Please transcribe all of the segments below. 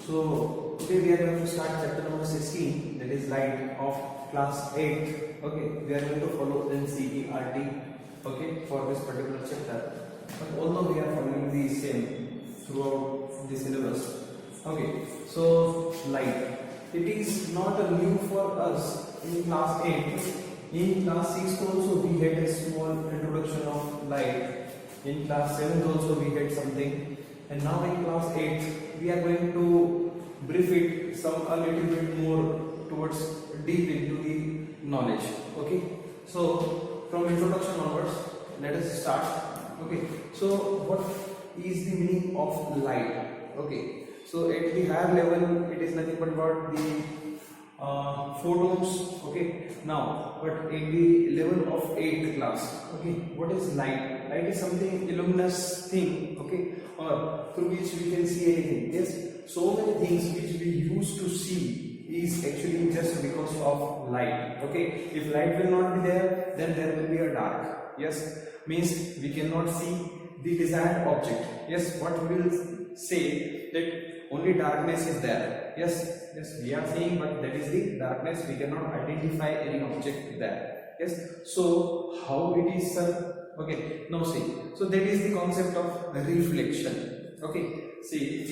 So today we are going to start chapter number 16, that is light, of class 8. Okay, we are going to follow NCERT. Okay, for this particular chapter. But although we are following the same throughout the syllabus. Okay, so light. It is not a new for us in class 8. In class 6 also we had a small introduction of light. In class 7 also we had something. And now in class 8 we are going to brief it a little bit more towards deep into the knowledge. Okay, so from introduction onwards let us start. Okay, so what is the meaning of light? Okay, so at the higher level it is nothing but about the photons. Okay, now but at the level of 8th class, okay, what is light? Light is something luminous thing, okay, or through which we can see anything. Yes, so many things which we used to see is actually just because of light. Okay, if light will not be there, then there will be a dark. Yes, means we cannot see the desired object. Yes, what we will say that only darkness is there. Yes, we are seeing, but that is the darkness. We cannot identify any object there. Yes, so how it is, sir? Okay, now see, so that is the concept of reflection. Okay, see,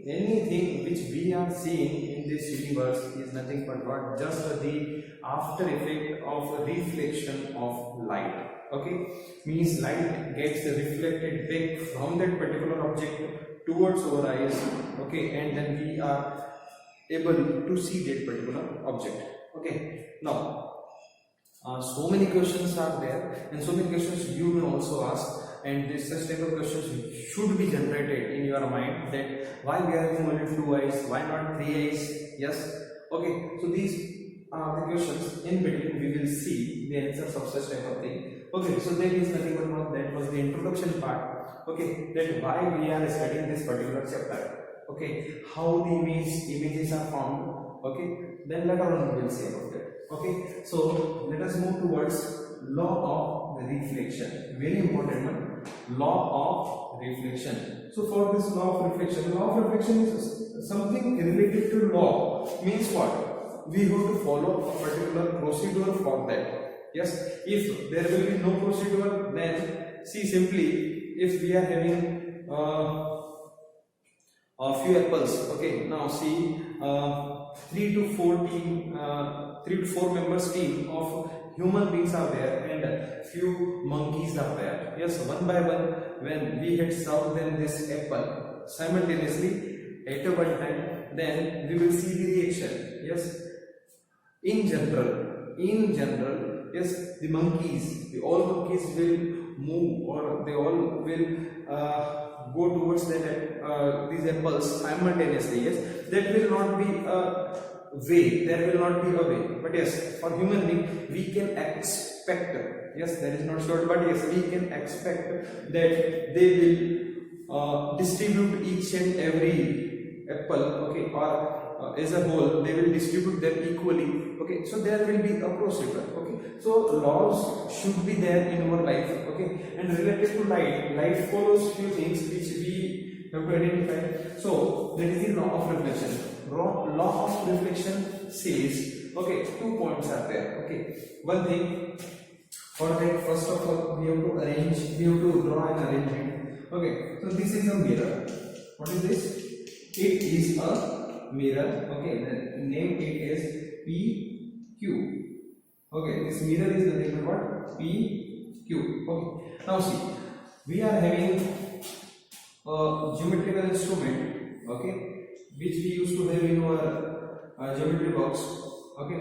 anything which we are seeing in this universe is nothing but what? Just the after effect of reflection of light. Okay, means light gets reflected back from that particular object towards our eyes. Okay, and then we are able to see that particular object. Okay, now so many questions are there, and so many questions you will also ask, and this such type of questions should be generated in your mind, that why we are having only 2 eyes, why not 3 eyes? Yes, okay, so these are the questions. In between we will see the answers of such type of thing. Okay, so that is nothing but what, that was the introduction part. Okay, that why we are studying this particular chapter. Okay, how the images are formed. Okay, then later on we will see about it. Okay, so let us move towards law of reflection. Very important one, law of reflection. So for this law of reflection is something related to law. Means what? We have to follow a particular procedure for that. Yes, if there will be no procedure, then see, simply if we are having a few apples. Okay, now see, 3 to 4 members team of human beings are there, and few monkeys are there. Yes, one by one, when we had served them this apple simultaneously at one time, then we will see the reaction. Yes, in general, yes, the all monkeys will move, or they all will go towards these apples simultaneously. Yes, that will not be a way, there will not be a way, but yes, for human being we can expect, yes, that is not sure, but yes, we can expect that they will distribute each and every apple, okay, or as a whole they will distribute them equally. Okay, so there will be a procedure. Okay, so laws should be there in our life. Okay, and related to light follows few things which we have to identify. So that is the law of reflection. Law of reflection says, okay, 2 points are there. Okay, one thing, for that first of all we have to draw an arrangement. Okay, so this is a mirror. What is this? It is a mirror. Okay, then name it as PQ. Okay, this mirror is nothing but what? PQ. Okay, now see, we are having a geometrical instrument, okay, which we used to have in our geometry box. Okay,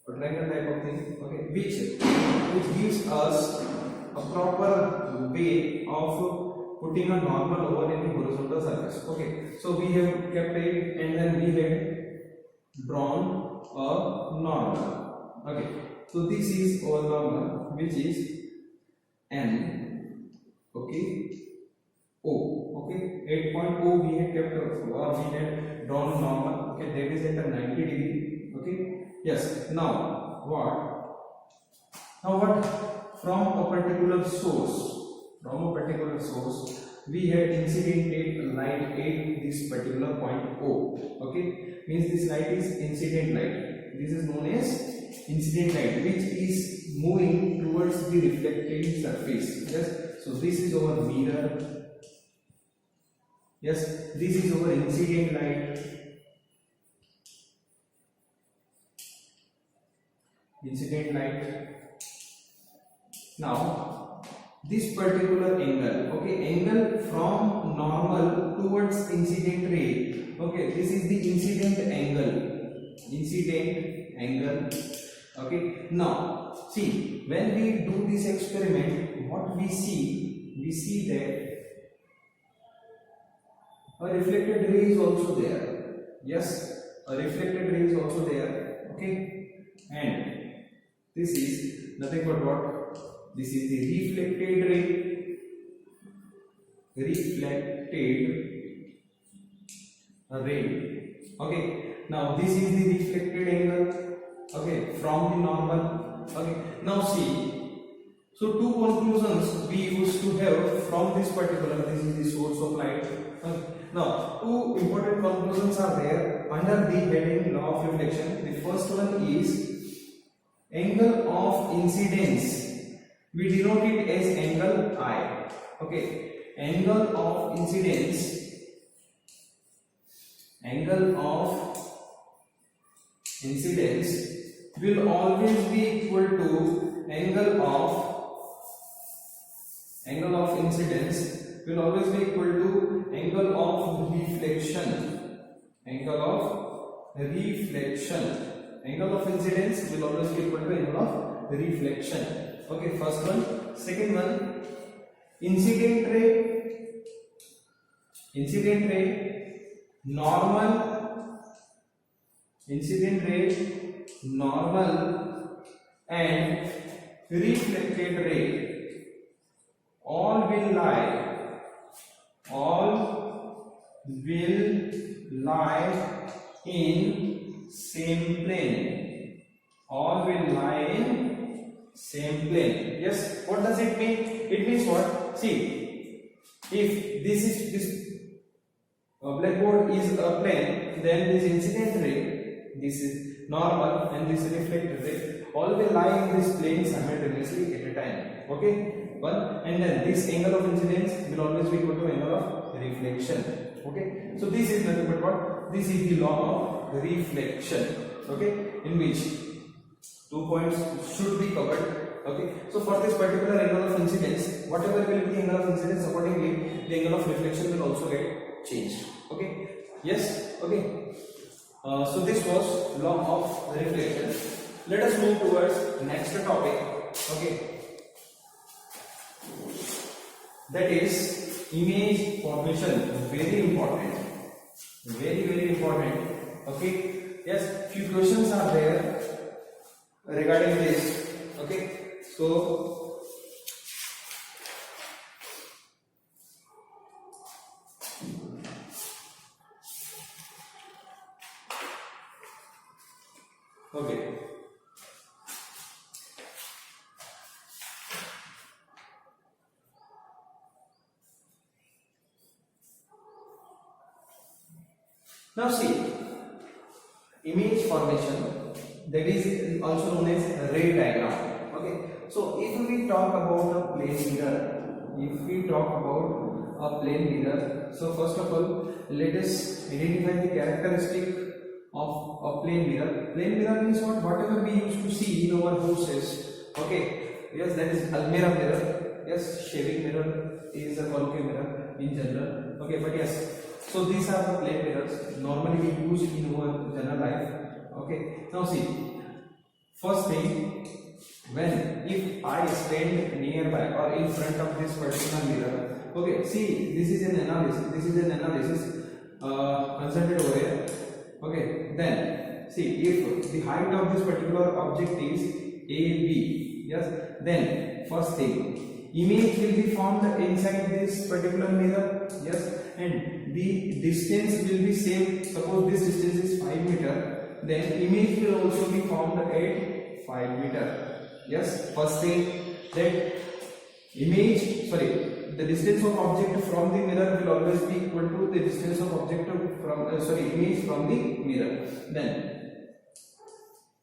a triangle type of thing. Okay, which gives us a proper way of putting a normal over any horizontal surface. Okay, so we have kept it, and then we have drawn a normal. Okay, so this is our normal, which is N. Okay, O. Okay, 8 point O we have kept, or we had drawn normal. Okay, that is at a 90 degree. Okay, yes. Now what? From a particular source, we had incidented light at this particular point O. Okay, means this light is incident light. This is known as incident light, which is moving towards the reflecting surface. Yes, so this is our mirror. Yes, this is our incident light. Incident light. Now, this particular angle, okay, angle from normal towards incident ray, okay, this is the incident angle, okay. Now, see, when we do this experiment, what we see that a reflected ray is also there. Yes, a reflected ray is also there, okay, and this is nothing but what? This is the reflected ray. Okay. Now this is the reflected angle. Okay, from the normal. Okay. Now see. So two conclusions we used to have from this particular. This is the source of light. Okay. Now two important conclusions are there under the heading law of reflection. The first one is angle of incidence. We denote it as angle I. Okay, angle of incidence. Angle of incidence will always be equal to angle of incidence will always be equal to angle of reflection. Angle of reflection. Angle of incidence will always be equal to angle of reflection. Okay, first one. Second one, incident ray, normal, and reflected ray all will lie in same plane. All will lie in same plane. Yes, what does it mean? It means what? See, if this blackboard is a plane, then this incident ray, this is normal, and this reflected ray, all will lie in this plane simultaneously at a time. Okay, one, and then this angle of incidence will always be equal to angle of reflection. Okay, so this is nothing but what? This is the law of reflection. Okay, in which 2 points should be covered. Okay, so for this particular angle of incidence, whatever will be the angle of incidence, accordingly the angle of reflection will also get changed. Okay, yes, okay. So this was law of reflection. Let us move towards next topic. Okay, that is image formation. Very important, very important. Okay, yes, few questions are there regarding this. Okay, so okay, now see, image formation, that is also known as ray diagram. Okay, so if we talk about a plane mirror, so first of all, let us identify the characteristic of a plane mirror. Plane mirror means what? Whatever we used to see in our houses. Okay, yes, that is Almirah mirror. Yes, shaving mirror is a concave mirror in general. Okay, but yes, so these are the plane mirrors normally we use in our general life. Okay, now see, first thing, if I stand nearby or in front of this particular mirror, okay, see, this is an analysis concentrate over here. Okay, then see, if the height of this particular object is AB, yes, then first thing, image will be formed inside this particular mirror. Yes, and the distance will be same. Suppose this distance is 5 meter, then image will also be formed at 5 meter. Yes, first thing, that image, the distance of object from the mirror will always be equal to the distance of object from image from the mirror. Then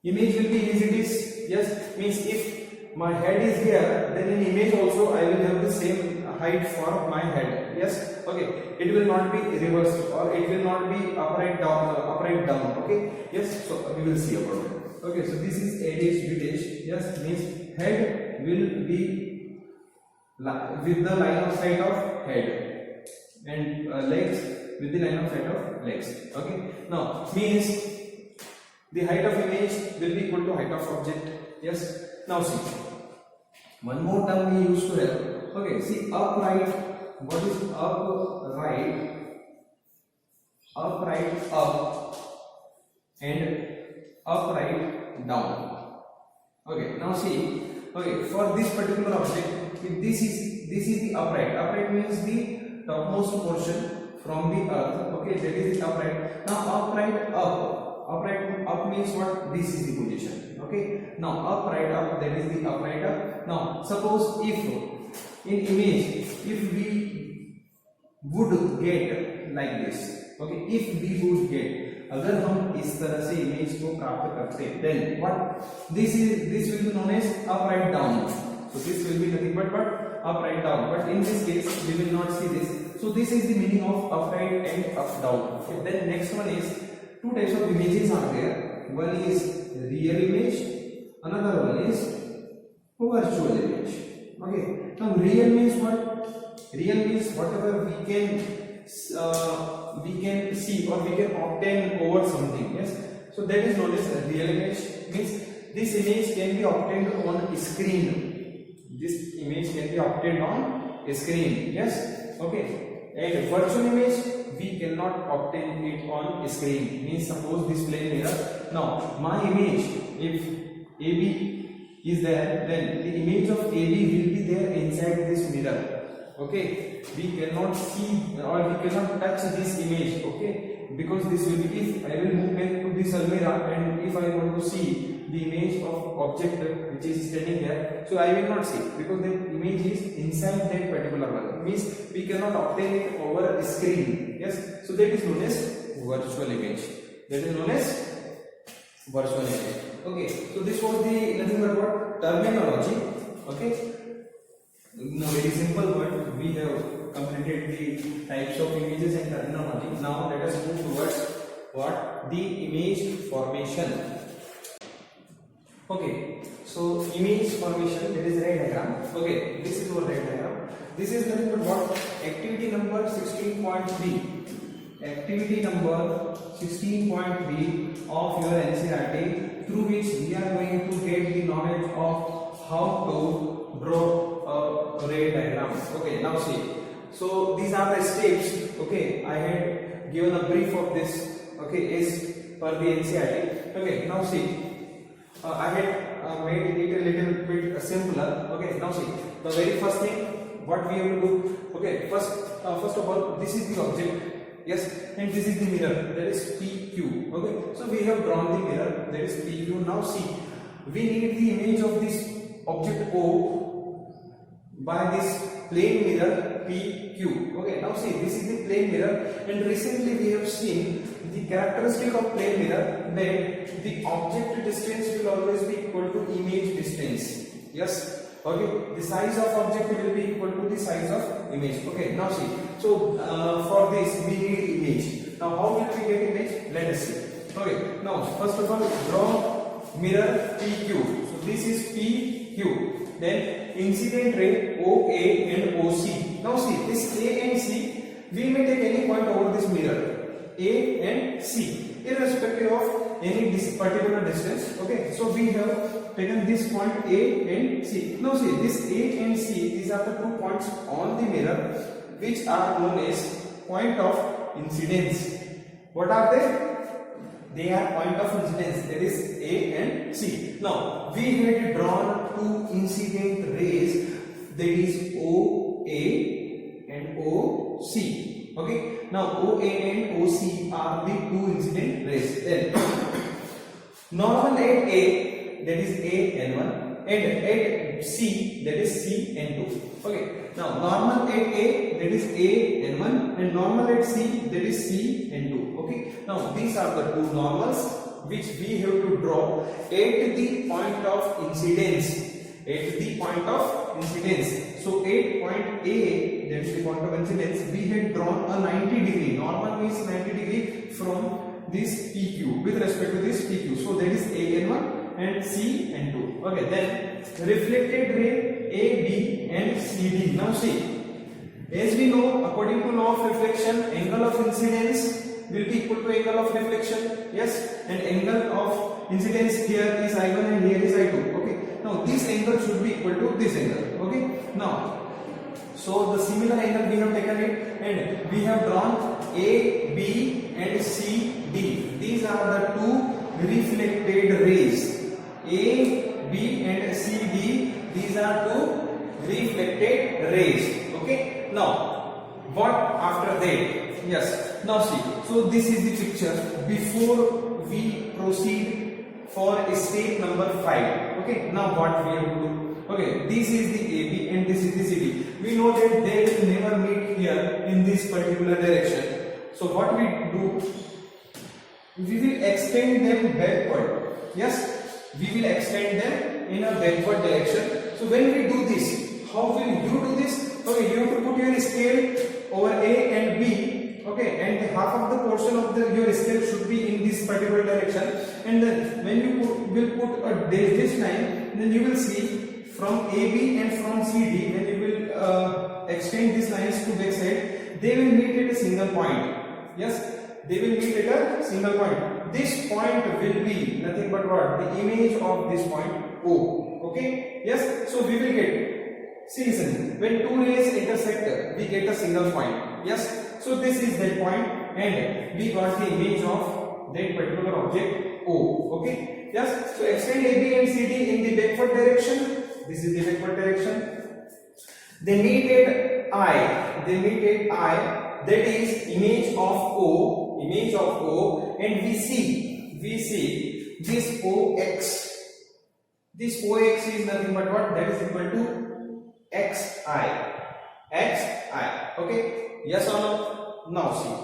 image will be as it is. Yes, means if my head is here, then in image also I will have the same height for my head. Yes, okay, it will not be reversed or it will not be upright down. Okay, yes, so we will see about it. Okay, so this is a dash b dash. Yes, means head will be with the line of sight of head and legs with the line of sight of legs. Okay, now means the height of image will be equal to height of object. Yes, now see, one more term we used to have. Okay, see, upright. What is upright? Upright up and upright down. Okay, now see, okay, for this particular object, if this is the upright. Upright means the topmost portion from the earth. Okay, that is the upright. Now upright up. Upright up means what? This is the position. Okay, now upright up, that is the upright up. Now suppose if in image, if we would get like this, okay, if we would get, अगर हम इस तरह से image को प्राप्त करते, then what? This will be known as upright down. So this will be nothing but upright down. But in this case, we will not see this. So this is the meaning of upright and up down. Okay, then next one is two types of images are there. One is real image, another one is virtual image. Okay, now real means what? Real means whatever we can see or we can obtain over something. Yes, so that is known as real image. Means this image can be obtained on screen. This image can be obtained on screen. Yes, okay. And virtual image, we cannot obtain it on screen. Means suppose this plane mirror. Now my image, if AB is there, then the image of AB will be there inside this mirror. Okay, we cannot see or we cannot touch this image. Okay, because this will be, if I will move back to this almirah and if I want to see the image of object which is standing there, so I will not see because the image is inside that particular one. Means we cannot obtain it over a screen. Yes, so that is known as virtual image. That is known as virtual image. Okay, so this was the nothing but what terminology. Okay, now very simple word, we have completed the types of images and terminology. Now let us move towards what? The image formation. Okay, so image formation, that is ray diagram. Okay, this is our ray diagram. This is nothing but what? Activity number 16.3. Activity number 16.3 of your NCERT, through which we are going to get the knowledge of how to draw a ray diagram. Okay, now see. So these are the steps. Okay, I had given a brief of this. Okay, is per the NCERT. Okay, now see. I had made it a little bit simpler. Okay, now see. The very first thing, what we have to do. Okay, first of all, this is the object. Yes, and this is the mirror, that is PQ. Okay, so we have drawn the mirror, that is PQ. Now see, we need the image of this object O by this plane mirror PQ. Okay, now see, this is the plane mirror, and recently we have seen the characteristic of plane mirror that the object distance will always be equal to image distance. Yes. Okay, the size of object will be equal to the size of image. Okay, now see. So for this we need image. Now how will we get image? Let us see. Okay, now first of all draw mirror PQ. So this is PQ. Then incident ray OA and OC. Now see, this A and C, we may take any point over this mirror, A and C, irrespective of any particular distance. Okay, so we have taken this point A and C. Now see, this A and C, these are the 2 points on the mirror which are known as point of incidence. What are they? They are point of incidence, that is A and C. Now we had drawn 2 incident rays, that is OA and OC. Okay, now OA and OC are the 2 incident rays. Then normal at A, that is A N1, and at C, that is C N2. Okay, now normal at A, that is A N1, and normal at C, that is C N2. Okay, now these are the two normals which we have to draw at the point of incidence. At the point of incidence. So at point A, that is the point of incidence, we had drawn a 90 degree. Normal means 90 degree from this PQ with respect to this PQ. So that is AN1 and CN2. Okay, then reflected ray AB and CD. Now see, as we know, according to law of reflection, angle of incidence will be equal to angle of reflection. Yes, and angle of incidence here is I1 and here is I2. Okay, now this angle should be equal to this angle. Okay, now so the similar angle we have taken it and we have drawn A, B and C, D. These are the two reflected rays. A, B and C, D. These are two reflected rays. Okay, now what after that? Yes, now see, so this is the picture before we proceed for step number 5. Okay, now what we have to do? Okay, this is the AB and this is the CD. We know that they will never meet here in this particular direction. So what we do? We will extend them backward. Yes, we will extend them in a backward direction. So when we do this, how will you do this? Okay, you have to put your scale over A and B. Okay, and half of the portion of your scale should be in this particular direction, and then when you will put a this line, then you will see from AB and from CD, when you will extend these lines to back side, they will meet at a single point. Yes, they will meet at a single point. This point will be nothing but what? The image of this point O. Okay, yes, so we will get, see, listen, when two rays intersect, we get a single point. Yes, so this is that point and we got the image of that particular object O. Okay, yes, so extend AB and CD in the backward direction. This is the backward direction. They meet at I. They meet at I. That is image of O. Image of O, and we see this OX. This OX is nothing but what? That is equal to XI. XI. Okay. Yes or no? Now see,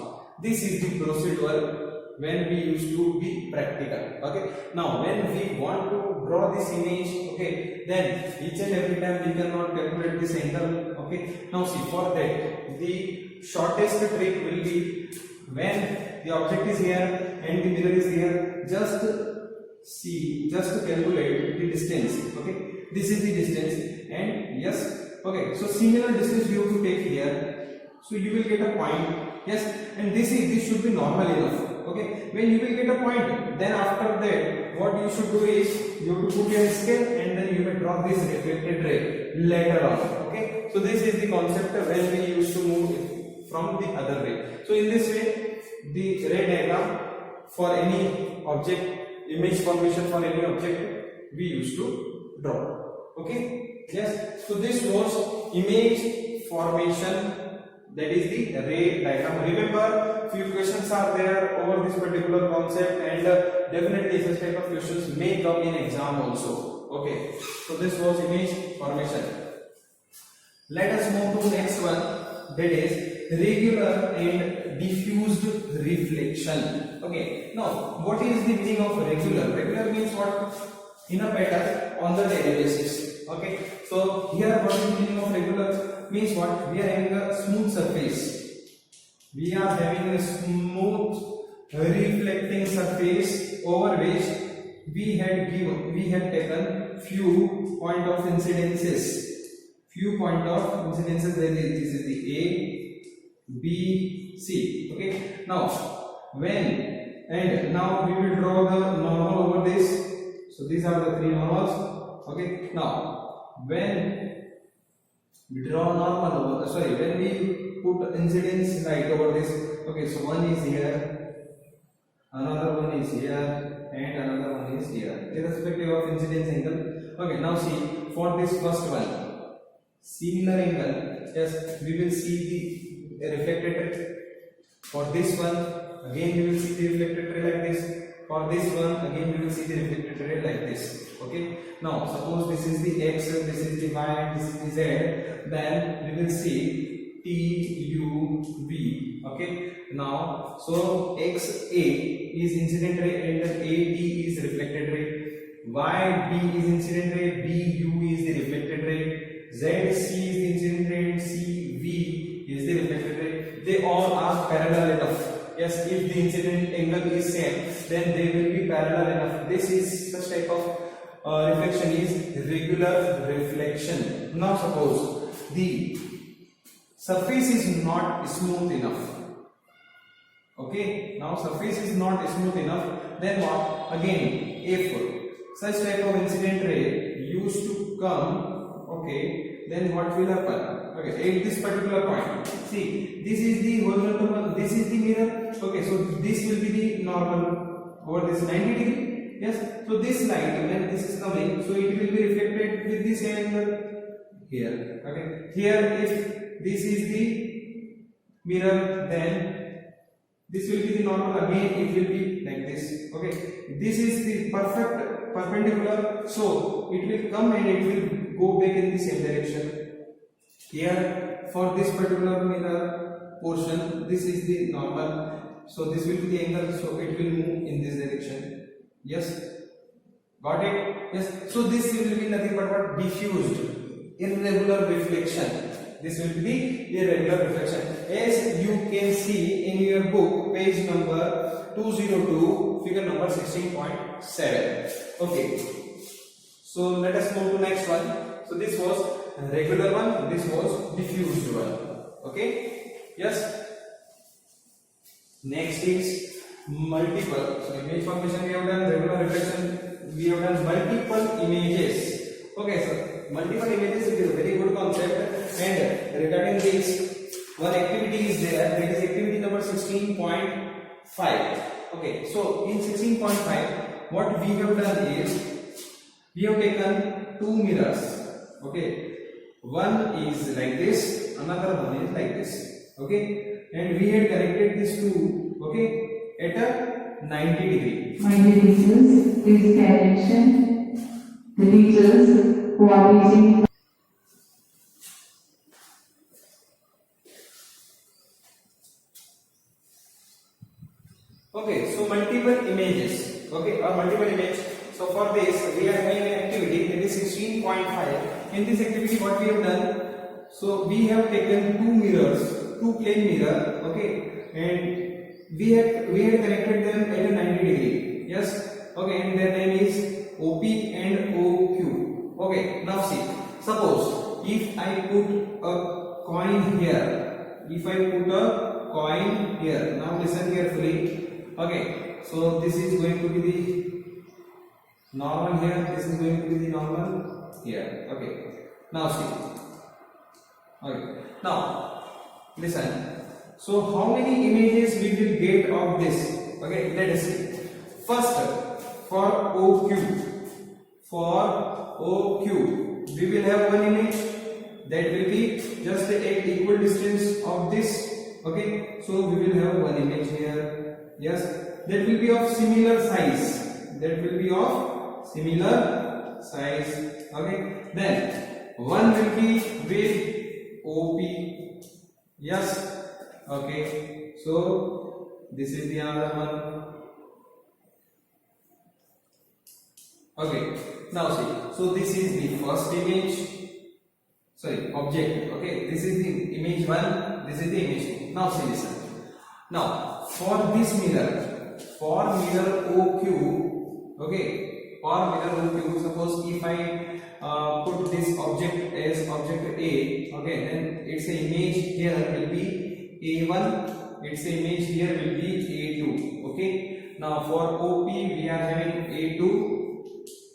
this is the procedure when we used to be practical. Okay, now when we want to draw this image, okay, then each and every time we cannot calculate this angle. Okay, now see, for that the shortest trick will be when the object is here and the mirror is here, just calculate the distance. Okay, this is the distance, and yes, okay, so similar distance you have to take here. So you will get a point. Yes, and this should be normal enough. Okay, when you will get a point, then after that what you should do is you have to put your scale and then you will draw this reflected ray later on. Okay, so this is the concept when we used to move from the other way. So in this way, the ray diagram for any object, image formation for any object, we used to draw. Okay, yes, so this was image formation, that is the ray diagram. Remember, few questions are there over this particular concept, and definitely such type of questions may come in exam also. Okay, so this was image formation. Let us move to next one, that is regular and diffused reflection. Okay, now what is the meaning of regular? Regular means what? In a pattern on the daily basis. Okay, so here what is the meaning of regular? Means what? We are having a smooth surface. We are having a smooth reflecting surface over which we had taken few point of incidences. Few point of incidences. This is the A, B, C. Okay. Now now we will draw the normal over this. So these are the three normals. Okay. Now when we draw normal over, when we put incidence light over this, okay, so one is here, another one is here, and another one is here, irrespective of incidence angle. Okay, now see, for this first one, similar angle, yes, we will see the reflected ray. For this one, again we will see the reflected ray like this. For this one again we will see the reflected ray like this. Okay, now suppose this is the x, this is the y, and this is the z, then we will see T U V. Okay, now so x A is incident ray and A D is reflected ray, y B is incident ray, B U is the reflected ray, Z C is the incident ray, and C V is the reflected ray. They all are parallel enough. Yes, if the incident angle is same, then they will be parallel enough. This is such type of reflection is regular reflection. Now suppose the surface is not smooth enough. Okay, now surface is not smooth enough, then what? Again, if such type of incident ray used to come, okay, then what will happen? Okay, at this particular point, see, this is the horizontal one, this is the mirror. Okay, so this will be the normal over this 90 degree. Yes, so this light when this is coming, so it will be reflected with this angle here. Okay, here if this is the mirror, then this will be the normal, again it will be like this. Okay, this is the perfect perpendicular, so it will come and it will go back in the same direction. Here for this particular mirror portion, this is the normal, so this will be the angle, so it will move in this direction. Yes, got it? Yes, so this will be nothing but what? Diffused irregular reflection. This will be irregular reflection, as you can see in your book, page number 202, figure number 16.7. Okay, so let us move to next one. So this was regular one, this was diffused one. Okay, yes. Next is multiple. So image formation we have done, regular reflection we have done, multiple images. Okay, so multiple images is a very good concept, and regarding this one activity is there, that is activity number 16.5. Okay, so in 16.5 what we have done is we have taken two mirrors. Okay, one is like this, another one is like this. Okay, and we had connected these two, okay, at a 90 degree. My dear teachers, please pay attention. The teachers who are teaching. Okay, so multiple images. Okay, or multiple image. So for this we are having an activity that is 16.5. In this activity what we have done, so we have taken two mirrors, two plane mirror, okay, and we had connected them at a 90 degree. Yes, okay, and their name is OP and OQ. Okay, now see, suppose if I put a coin here, if I put a coin here, now listen carefully. Okay, so this is going to be the normal here, this is going to be the normal here. Okay, now see. Okay, now listen. So how many images we will get of this? Okay, let us see. First, for OQ, we will have one image that will be just at equal distance of this. Okay, so we will have one image here. Yes, that will be of similar size. That will be of similar size. Okay, then one will be with OP. Yes, okay, so this is the other one. Okay, now see, so this is the first image, sorry, object. Okay, this is the image 1, this is the image 2. Now see, listen. Now for this mirror, for mirror OQ, okay, for mirror OQ, suppose if I put this object as object A, okay, then its image here will be A1, its image here will be A2. Okay, now for OP we are having A2,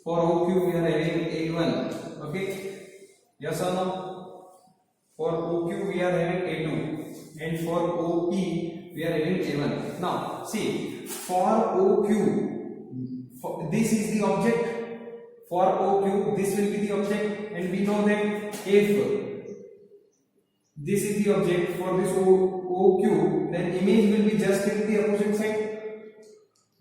for OQ we are having A1. Okay, yes or no? For OQ we are having A2, and for OP we are having A1. Now see, for OQ, this is the object. For OQ, this will be the object, and we know that if this is the object for this OQ, then image will be just in the opposite side.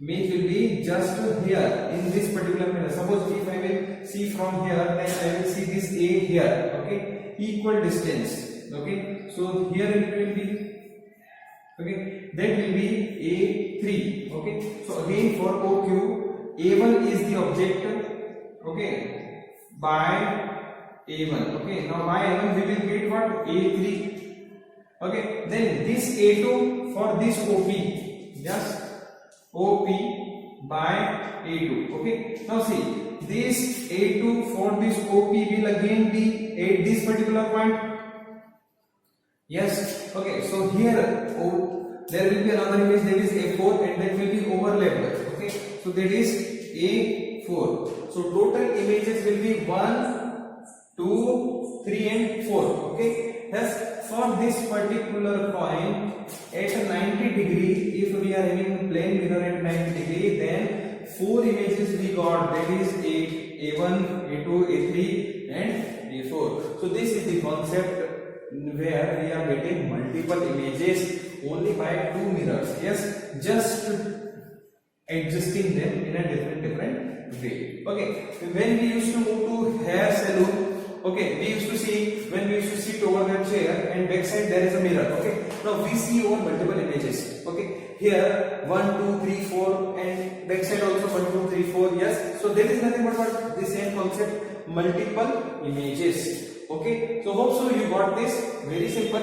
image will be just here in this particular mirror. Suppose if I will see from here, then I will see this A here. Okay, equal distance. Okay, so here it will be, okay, that will be A3. Okay, so again for OQ, A1 is the object. Okay, by A1. Okay, now by A1 we will get what? A3. Okay, then this A2 for this OP, yes, OP by A2. Okay, now see, this A2 for this OP will again be at this particular point. Yes, okay, so here there will be another image, that is A4, and that will be overlapped. Okay, so that is A4. So total images will be 1, 2, 3 and 4. Okay, thus for this particular point at 90 degree, if we are having plane mirror at 90 degree, then 4 images we got, that is A1, A2, A3 and A4. So this is the concept where we are getting multiple images only by 2 mirrors. Yes, just adjusting them in a different way. Okay, when we used to move to hair salon, okay, we used to see, when we used to sit over that chair and backside there is a mirror. Okay, now we see over multiple images. Okay, here 1, 2, 3, 4 and backside also 1, 2, 3, 4. Yes, so that is nothing but what the same concept, multiple images. Okay, so hope so you got this. Very simple.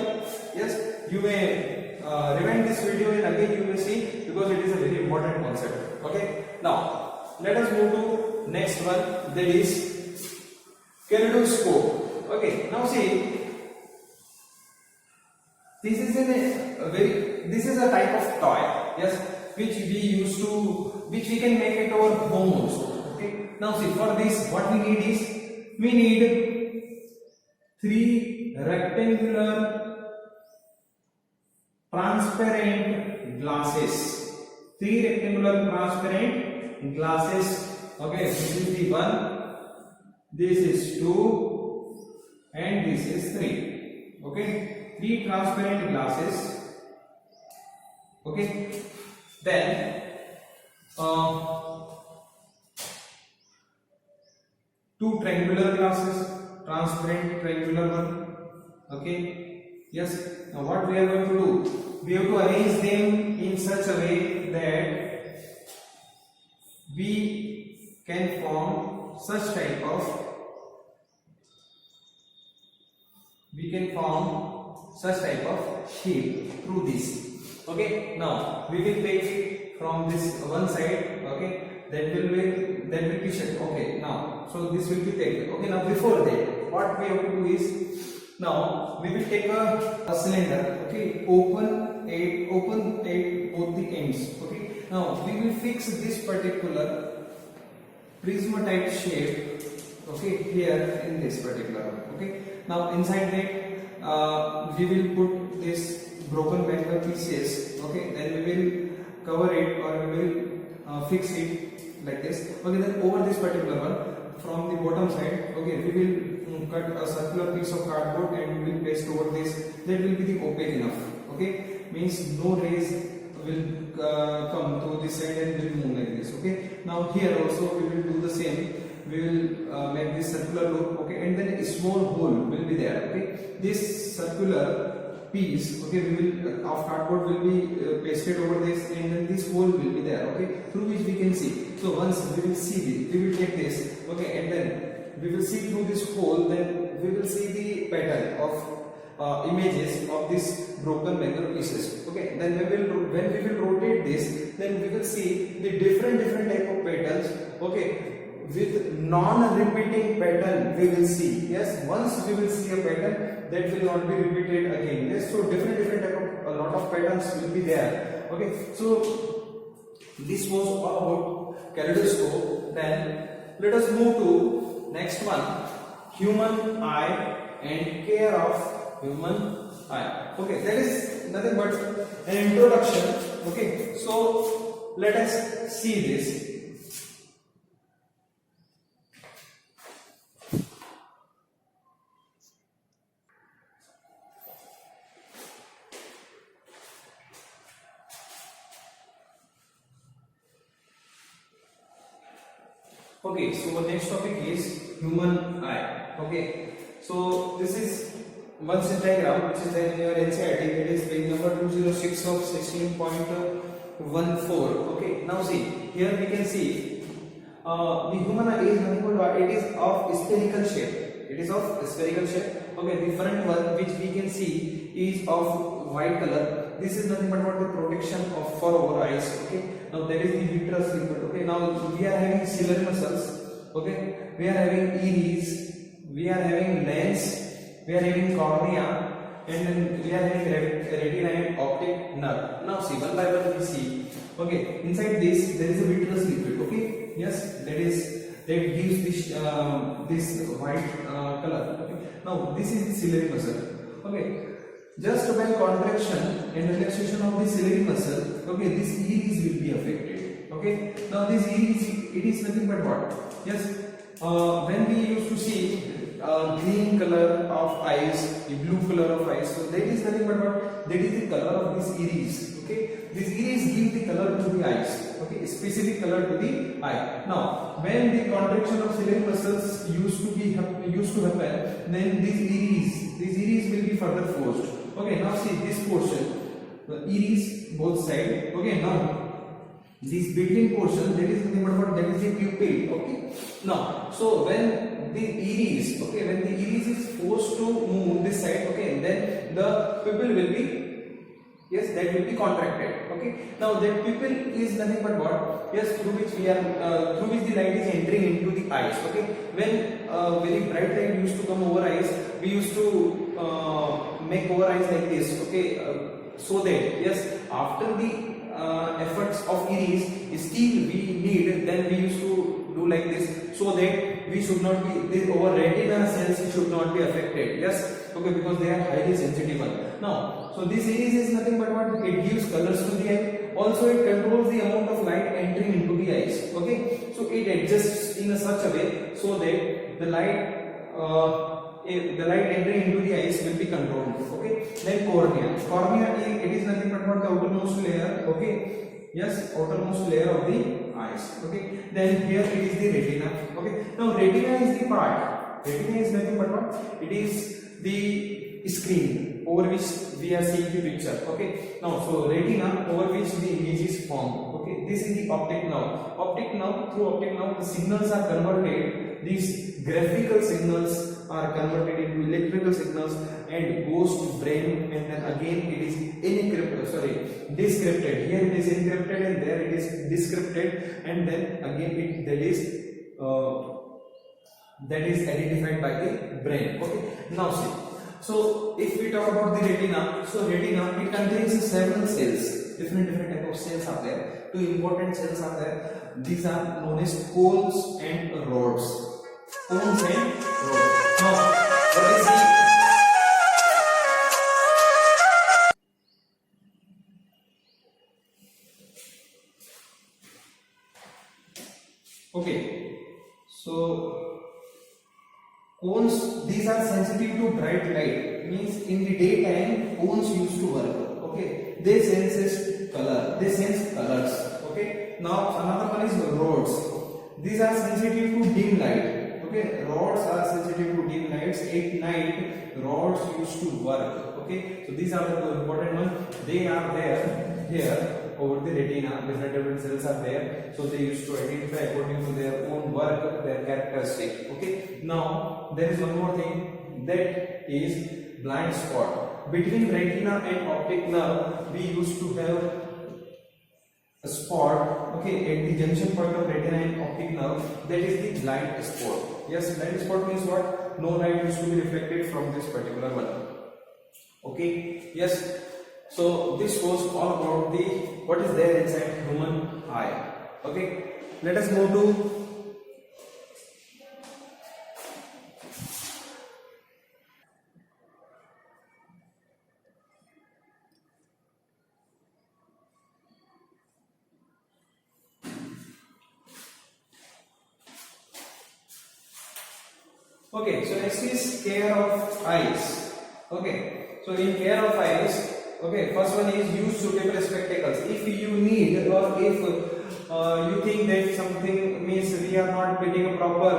Yes, you may rewind this video and again you will see, because it is a very important concept. Okay, now let us move to next one, that is kaleidoscope. Okay, now see, this is this is a type of toy, yes, which we can make it our home also. Okay, now see, for this what we need is, we need 3 rectangular transparent glasses. 3 rectangular transparent glasses. Okay, this is the 1, this is 2 and this is 3. Okay, 3 transparent glasses. Okay, then 2 triangular glasses, transparent triangular one. Okay, yes, now what we are going to do, we have to arrange them in such a way that we can form such type of shape through this. Okay, now we will take from this one side. Okay, that will be shape. Okay, now so this will be taken. Okay, now before that, what we have to do is, now we will take a cylinder. Okay, open at both the ends. Okay, now we will fix this particular prism type shape. Okay, here in this particular one. Okay, now inside that we will put this broken metal pieces. Okay, then we will cover it, or we will fix it like this. Okay, then over this particular one, from the bottom side, okay, we will cut a circular piece of cardboard and we will paste over this. That will be the opaque enough. Okay, means no rays will come to this side and will move like this. Okay, now here also we will do the same. We will make this circular loop. Okay, and then a small hole will be there. Okay, this circular piece, okay, we will of cardboard will be pasted over this, and then this hole will be there. Okay, through which we can see. So once we will see this, we will take this. Okay, and then we will see through this hole. Then we will see the pattern of images of this broken metal pieces. Okay, then when we will rotate this, then we will see the different type of patterns. Okay, with non-repeating pattern we will see. Yes, once we will see a pattern, that will not be repeated again. Yes, so different type of, a lot of patterns will be there. Okay, so this was all about kaleidoscope. Then let us move to next one, human eye and care of human eye. Okay, that is nothing but an introduction. Okay, so let us see this. Okay, so next topic is human eye. Okay, so this is one set diagram which is there in your NCERT. It is page number 206 of 16.14. Okay, now see here we can see the human eye is nothing but what? It is of spherical shape. It is of spherical shape. Okay, the front one which we can see is of white color. This is nothing but what? The protection of for our eyes. Okay, now there is the vitreous liquid. Okay, now we are having ciliary muscles. Okay, we are having iris, we are having lens, we are having cornea, and then we are having retina and optic nerve. Now see one by one we see. Okay, inside this there is a vitreous liquid. Okay, yes, that gives this this white color. Okay, now this is the ciliary muscle. Okay, just by contraction and relaxation of the ciliary muscle, okay, this iris will be affected. Okay, now this iris, it is nothing but what? Yes, when we used to see green color of eyes, the blue color of eyes, so that is nothing but what? That is the color of this iris. Okay, this iris gives the color to the eyes. Okay, specific color to the eye. Now, when the contraction of ciliary muscles used to happen, then this iris will be further forced. Okay, now see this portion, the iris both side. Okay, now this between portion, that is nothing but what? That is the pupil. Okay, now so when the iris, okay, when the iris is forced to move this side, okay, then the pupil will be, yes, that will be contracted. Okay, now that pupil is nothing but what? Yes, through which the light is entering into the eyes. Okay, when very bright light used to come over eyes, we used to make our eyes like this. Okay, so that, yes, after the efforts of iris still we need, then we used to do like this, so that we should not be, our retina cells should not be affected. Yes, okay, because they are highly sensitive. Now, so this iris is nothing but what? It gives colors to the eye. Also, it controls the amount of light entering into the eyes. Okay, so it adjusts in a such a way so that the light entering into the eyes will be controlled. Okay, then cornea. Cornea, it is nothing but what? The outermost layer. Okay, yes, outermost layer of the eyes. Okay, then here it is the retina. Okay, now retina is the part. Retina is nothing but what? It is the screen over which we are seeing the picture. Okay, now so retina over which the image is formed. Okay, this is the optic nerve. Optic nerve, through optic nerve the signals are converted. These graphical signals are converted into electrical signals and goes to brain, and then again it is descripted. Here it is encrypted and there it is descripted, and then again that is identified by the brain. Okay, now see, so if we talk about the retina, so retina, it contains several cells. Different type of cells are there. Two important cells are there. These are known as cones and rods. Cones and rods. Now, what is the okay, so cones, these are sensitive to bright light. Means in the daytime cones used to work. Okay, they sense colors. Okay, now another one is rods. These are sensitive to dim light. Okay, rods are sensitive to dim lights. At night rods used to work. Okay, so these are the important ones. They are there here over the retina. Different cells are there, so they used to identify according to their own work, their characteristic. Okay, now there is one more thing, that is blind spot. Between retina and optic nerve we used to have a spot. Okay, at the junction point of retina and optic nerve, that is the blind spot. Yes, blind spot means what? No light used to be reflected from this particular one. Okay, yes, so this was all about the what is there inside human eye. Okay, let us move to okay, so next is care of eyes. Okay, so in care of eyes, okay, first one is use suitable spectacles. If you need, or if you think that something means we we are not getting a proper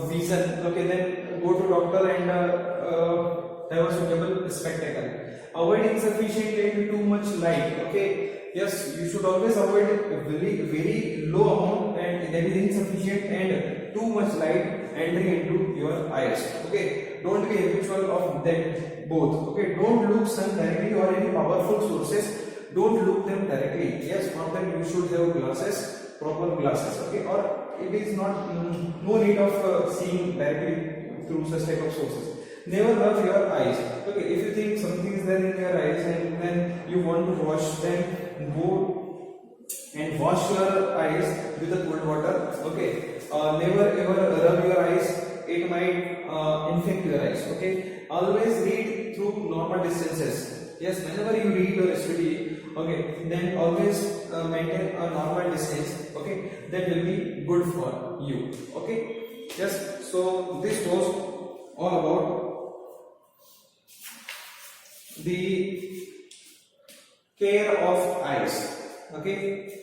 vision, okay, then go to doctor and have a suitable spectacle. Avoid insufficient and too much light, okay. Yes, you should always avoid very low amount and that is insufficient and too much light entering into your eyes, okay. Don't be habitual of that both, okay. Don't look sun directly or any powerful sources, don't look them directly. Yes, for that you should have glasses, proper glasses, okay, or it is not no need of seeing directly through such type of sources. Never rub your eyes, okay. If you think something is there in your eyes and then you want to wash them, go and wash your eyes with the cold water, okay. Never ever rub your eyes, it might infect your eyes, okay. Always read through normal distances. Yes, whenever you read or study, okay, then always maintain a normal distance, okay. That will be good for you, okay. Yes, so this was all about the care of eyes, okay.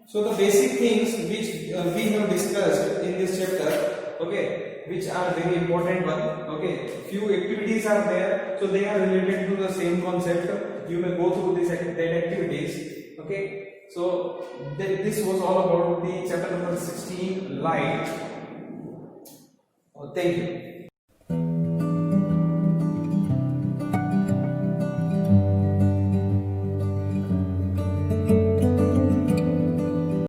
So the basic things which we have discussed in this chapter, okay, which are very important one, okay. Few activities are there, so they are related to the same concept. You may go through this that activities, okay. So this was all about the chapter number 16, light. Thank you.